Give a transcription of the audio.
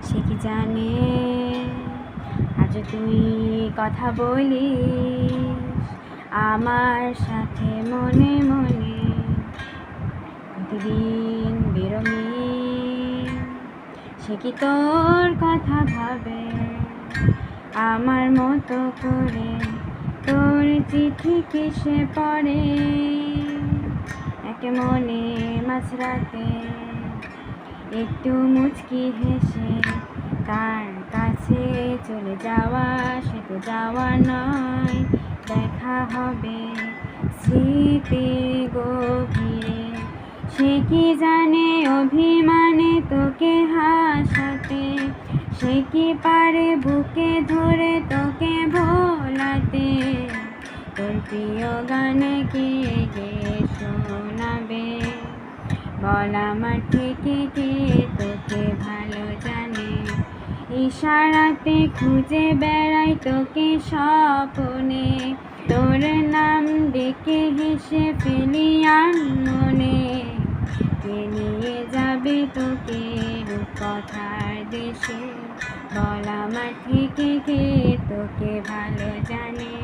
সে কি জানে আজ তুই কথা বলিস আমার সাথে মনে মনে, প্রতিদিন বেরোমিন। সে কি তোর কথা ভাবে আমার মতো করে, তোর চিঠি কিসে পড়ে এক মনে মাঝরাতে, একটু মুচকি হেসে তার কাছে চলে যাওয়া। সে তো যাওয়া নয়, দেখা হবে স্মৃতি গভীরে। সে কি জানে অভিমানে তোকে হাসাতে, সে কি পারে বুকে ধরে তোকে ভোলাতে, তোর প্রিয় গানে কে গে শোনাবে বল আমার থেকে কে তোকে ভালো জানে। ইশারাতে খুঁজে বেড়াই তোকে স্বপ্নে, তোর নাম ডেকে হেসে ফেলি আনমনে। কে নিয়ে যাবে তোকে রূপকথার দেশে, বল আমার থেকে কে তোকে ভালো জানে।